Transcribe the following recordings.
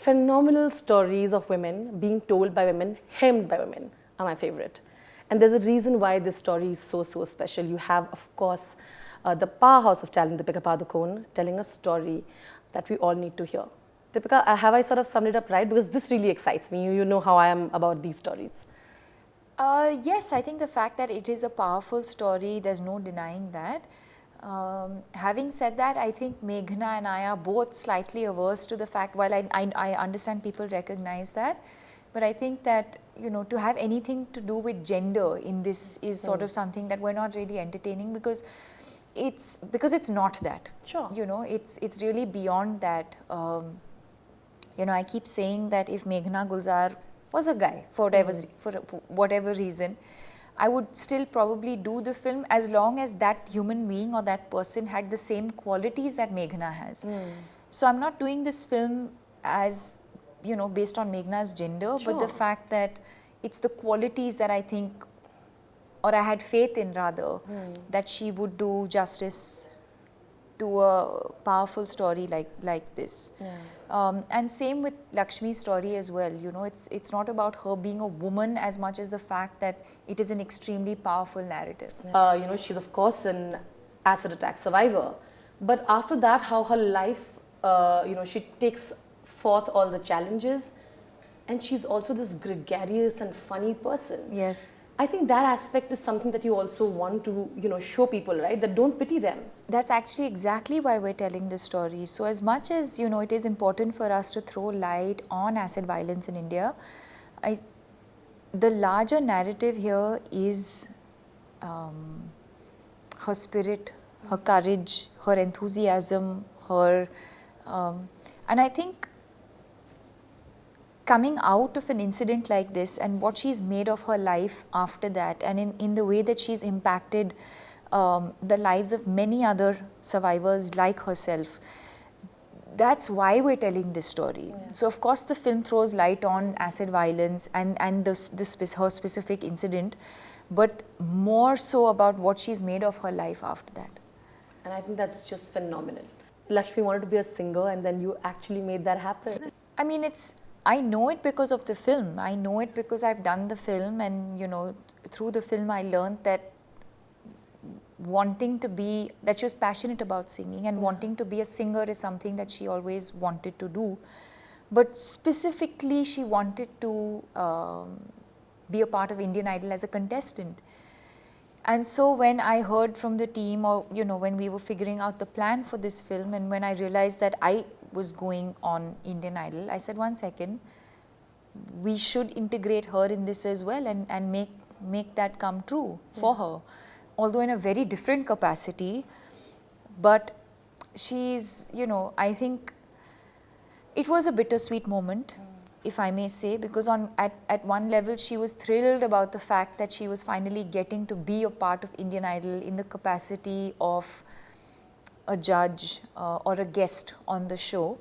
phenomenal stories of women being told by women, hemmed by women, are my favorite. And there's a reason why this story is so, so special. You have, of course, the powerhouse of talent, Deepika Padukone, telling a story that we all need to hear. Deepika, have I sort of summed it up right? Because this really excites me. You know how I am about these stories. Yes, I think the fact that it is a powerful story, there's no denying that. Having said that, I think Meghna and I are both slightly averse to the fact, while I understand people recognize that, but I think that, you know, to have anything to do with gender in this is sort of something that we're not really entertaining, because it's not that. Sure. You know, it's really beyond that. You know, I keep saying that if Meghna Gulzar was a guy for whatever reason, I would still probably do the film as long as that human being or that person had the same qualities that Meghna has. So I'm not doing this film as, you know, based on Meghna's gender, but the fact that it's the qualities that I think, or I had faith in rather, that she would do justice to a powerful story like this. And same with Laxmi's story as well. You know, it's not about her being a woman as much as the fact that it is an extremely powerful narrative. You know, she's of course an acid attack survivor, but after that, how her life, you know, she takes forth all the challenges, and she's also this gregarious and funny person. Yes. I think that aspect is something that you also want to, you know, show people, right? That don't pity them. That's actually exactly why we're telling this story. So as much as, you know, it is important for us to throw light on acid violence in India, the larger narrative here is her spirit, her courage, her enthusiasm, her, and I think coming out of an incident like this and what she's made of her life after that, and in the way that she's impacted the lives of many other survivors like herself, that's why we're telling this story. So of course the film throws light on acid violence and her specific incident, but more so about what she's made of her life after that. And I think that's just phenomenal. Laxmi wanted to be a singer, and then you actually made that happen. I mean, I know it because of the film. I know it because I've done the film, and, you know, through the film I learned that she was passionate about singing, and wanting to be a singer is something that she always wanted to do. But specifically, she wanted to be a part of Indian Idol as a contestant. And so when I heard from the team, or, you know, when we were figuring out the plan for this film, and when I realized that I was going on Indian Idol, I said, one second, we should integrate her in this as well, and make that come true for her. Although in a very different capacity, but she's, you know, I think it was a bittersweet moment, if I may say, because at one level she was thrilled about the fact that she was finally getting to be a part of Indian Idol in the capacity of a judge or a guest on the show.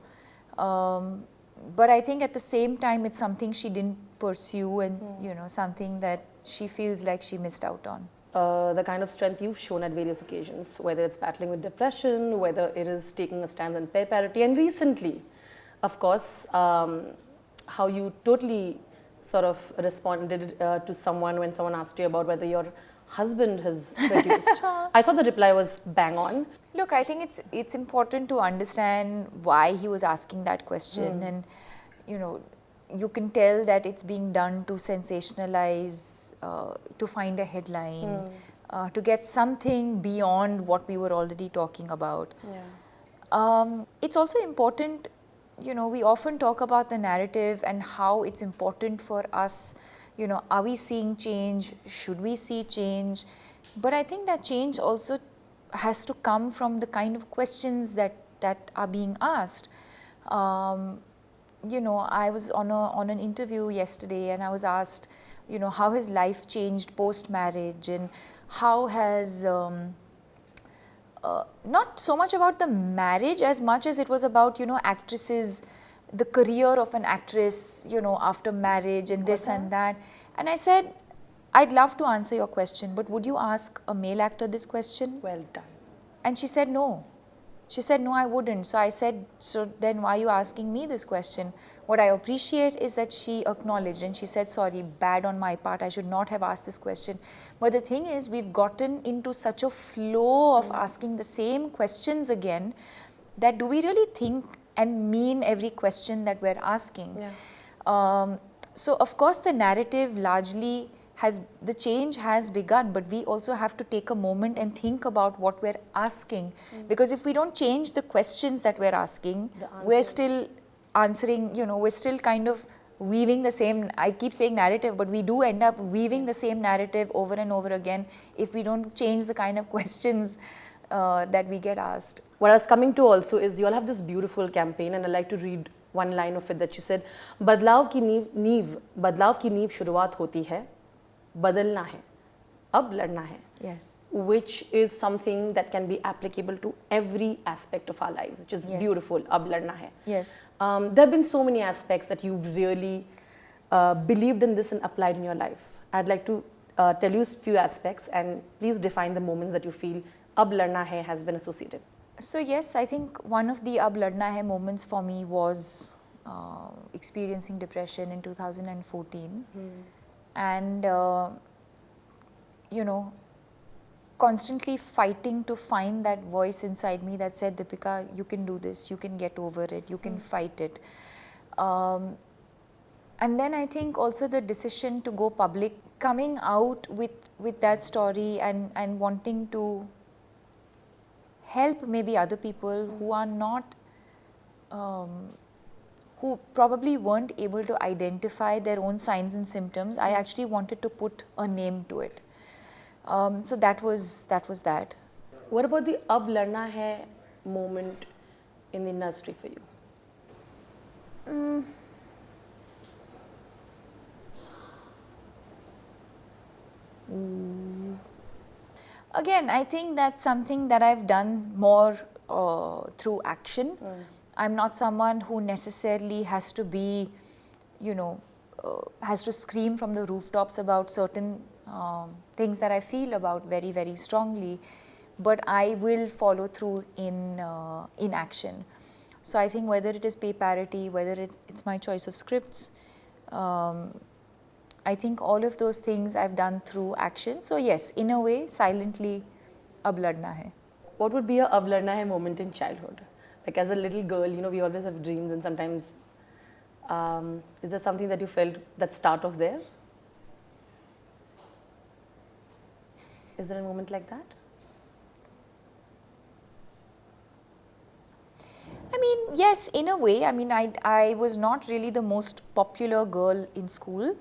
But I think at the same time it's something she didn't pursue, and you know, something that she feels like she missed out on. The kind of strength you've shown at various occasions, whether it's battling with depression, whether it is taking a stand on pay parity, and recently, of course, how you totally sort of responded to someone when someone asked you about whether your husband has produced. I thought the reply was bang on. Look, I think it's important to understand why he was asking that question, and, you know, you can tell that it's being done to sensationalize, to find a headline, to get something beyond what we were already talking about. It's also important, you know, we often talk about the narrative and how it's important for us, you know, are we seeing change? Should we see change? But I think that change also has to come from the kind of questions that are being asked. You know, I was on an interview yesterday, and I was asked, you know, how has life changed post-marriage, and how has, not so much about the marriage as much as it was about, you know, actresses, the career of an actress, you know, after marriage and this and that. And I said, I'd love to answer your question, but would you ask a male actor this question? Well done. And she said no. She said, no, I wouldn't. So I said, so then why are you asking me this question? What I appreciate is that she acknowledged and she said, sorry, bad on my part, I should not have asked this question. But the thing is, we've gotten into such a flow of asking the same questions again, that do we really think and mean every question that we're asking? Yeah. So of course the narrative largely the change has begun, but we also have to take a moment and think about what we're asking. Because if we don't change the questions that we're asking, we're still answering, we're still kind of weaving the same, I keep saying narrative, but we do end up weaving the same narrative over and over again if we don't change the kind of questions that we get asked. What I was coming to also is you all have this beautiful campaign, and I'd like to read one line of it that you said, बदलाव की नींव शुरुआत होती है, बदलना है, अब लड़ना है. Yes. Which is something that can be applicable to every aspect of our lives, which is beautiful. Ab ladna hai. Yes. There have been so many aspects that you've really believed in this and applied in your life. I'd like to tell you a few aspects, and please define the moments that you feel Ab ladna hai has been associated. So yes, I think one of the Ab Ladna Hai moments for me was experiencing depression in 2014. And constantly fighting to find that voice inside me that said, Deepika, you can do this, you can get over it, you can fight it. And then I think also the decision to go public, coming out with that story and wanting to help maybe other people who are not, who probably weren't able to identify their own signs and symptoms. I actually wanted to put a name to it. So that was that. What about the Ab Ladna Hai moment in the nursery for you? Again, I think that's something that I've done more through action. I'm not someone who necessarily has to be, has to scream from the rooftops about certain things that I feel about very, very strongly, but I will follow through in action. So I think whether it is pay parity, whether it's my choice of scripts, I think all of those things I've done through action. So yes, in a way, silently, Ab Ladna Hai. What would be a Ab Ladna Hai moment in childhood? Like as a little girl, we always have dreams, and sometimes, is there something that you felt that start off there? Is there a moment like that? I mean, yes, in a way. I mean, I was not really the most popular girl in school.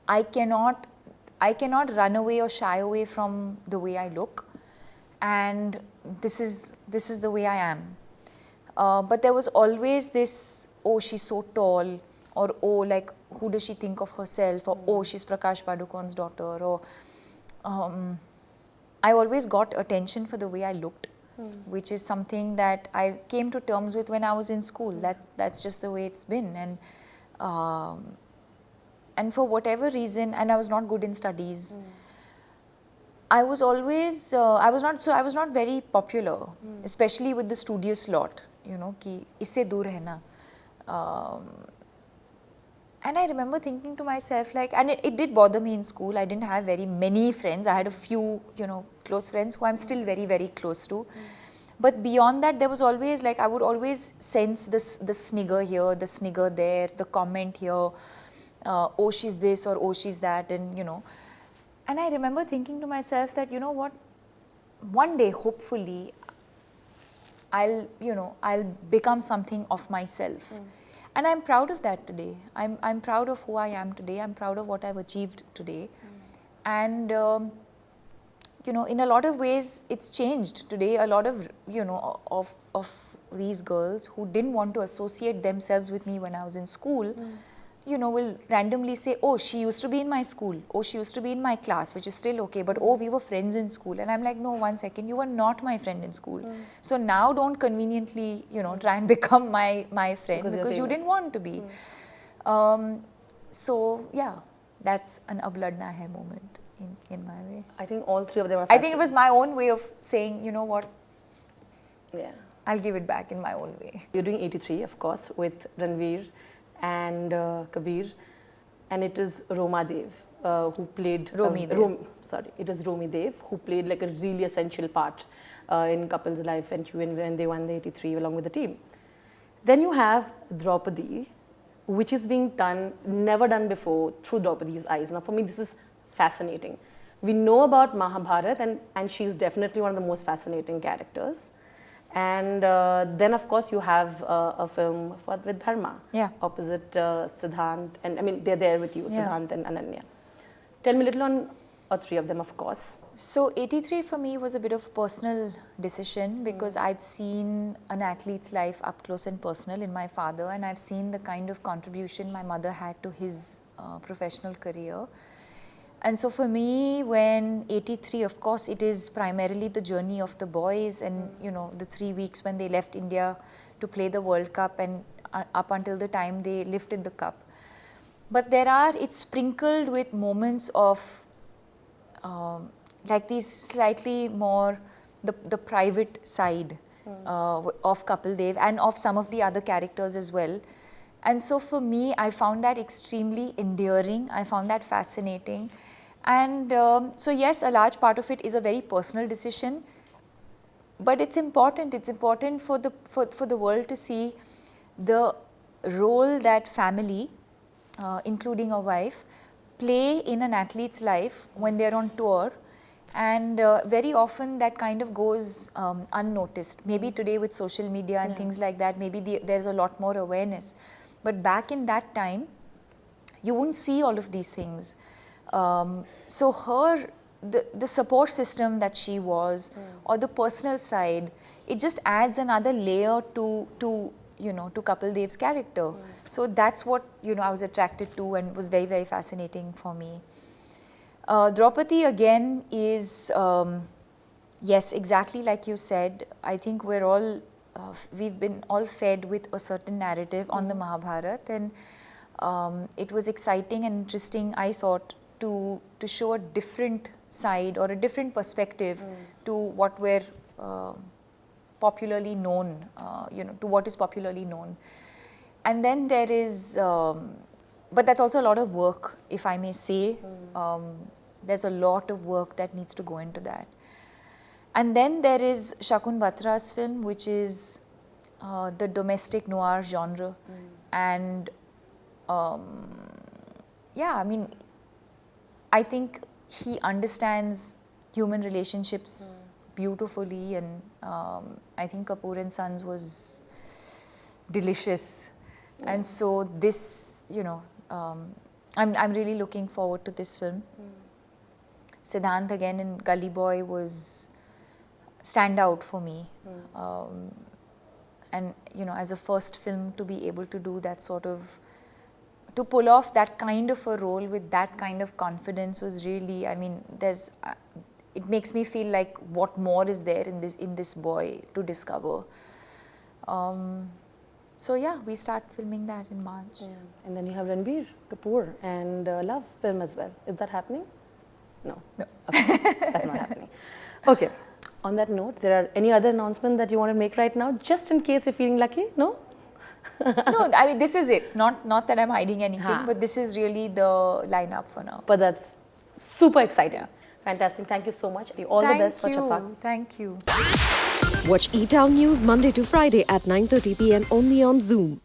I cannot run away or shy away from the way I look, and this is the way I am. But there was always this, oh, she's so tall, or oh, like, who does she think of herself, or oh, she's Prakash Padukone's daughter, or I always got attention for the way I looked, which is something that I came to terms with when I was in school. That's just the way it's been, and for whatever reason, and I was not good in studies. I was always, I was not very popular, especially with the studious lot, ki isse dur rehna. And I remember thinking to myself, like, and it did bother me in school. I didn't have very many friends. I had a few, close friends who I'm still very, very close to. But beyond that, there was always, like, I would always sense the snigger here, the snigger there, the comment here, oh, she's this, or oh, she's that, and, And I remember thinking to myself that, you know what, one day, hopefully, I'll become something of myself. And I'm proud of that today. I'm proud of who I am today. I'm proud of what I've achieved today. And, in a lot of ways, it's changed today. A lot of, of these girls who didn't want to associate themselves with me when I was in school, will randomly say, oh, she used to be in my school. Oh, she used to be in my class, which is still okay. But oh, we were friends in school. And I'm like, no, 1 second, you were not my friend in school. So now don't conveniently, try and become my friend because you didn't want to be. So yeah, that's an Ab Ladna Hai moment in my way. I think all three of them are I think it was my own way of saying, you know what, Yeah. I'll give it back in my own way. You're doing 83, of course, with Ranveer and Kabir, and it is Roma Dev who played Romi Dev. It is Romi Dev who played like a really essential part in couple's life when they won the 83 along with the team. Then you have Draupadi, which is being done, never done before, through Draupadi's eyes. Now, for me, this is fascinating. We know about Mahabharata, and she's definitely one of the most fascinating characters. And then, of course, you have a film with Dharma, opposite Siddhant, and I mean, they're there with you, Siddhant and Ananya. Tell me a little on all three of them, of course. So 83 for me was a bit of a personal decision because I've seen an athlete's life up close and personal in my father, and I've seen the kind of contribution my mother had to his professional career. And so for me, when 83, of course, it is primarily the journey of the boys and, you know, the 3 weeks when they left India to play the World Cup and up until the time they lifted the cup. But it's sprinkled with moments of like these slightly more the private side of Kapil Dev and of some of the other characters as well. And so for me, I found that extremely endearing. I found that fascinating. And so yes, a large part of it is a very personal decision, but it's important. It's important for the world to see the role that family, including a wife, play in an athlete's life when they're on tour. And very often that kind of goes unnoticed. Maybe today with social media and things like that, maybe there's a lot more awareness. But back in that time, you wouldn't see all of these things. So the support system that she was, or the personal side, it just adds another layer to Kapil Dev's character. So that's what, I was attracted to and was very, very fascinating for me. Draupadi again is, yes, exactly like you said. I think we've been all fed with a certain narrative on the Mahabharata, and it was exciting and interesting, I thought, to show a different side or a different perspective to what we're popularly known, to what is popularly known. And then there is, but that's also a lot of work, if I may say. There's a lot of work that needs to go into that. And then there is Shakun Batra's film, which is the domestic noir genre. And I mean, I think he understands human relationships beautifully, and I think Kapoor and Sons was delicious. And so this, I'm really looking forward to this film. Siddhant again in Gully Boy was standout for me. And, as a first film to be able to do that sort of, to pull off that kind of a role with that kind of confidence was really, I mean, it makes me feel like what more is there in this boy to discover. So yeah, we start filming that in March. Yeah. And then you have Ranveer Kapoor and Love film as well. Is that happening? No. Okay. That's not happening. Okay. On that note, there are any other announcements that you want to make right now, just in case you're feeling lucky? No? No, I mean, this is it. Not that I'm hiding anything, but this is really the lineup for now. But that's super exciting. Yeah. Fantastic. Thank you so much. All the best for Chhapaak. Thank you. Watch E-Town News Monday to Friday at 9:30 p.m. only on Zoom.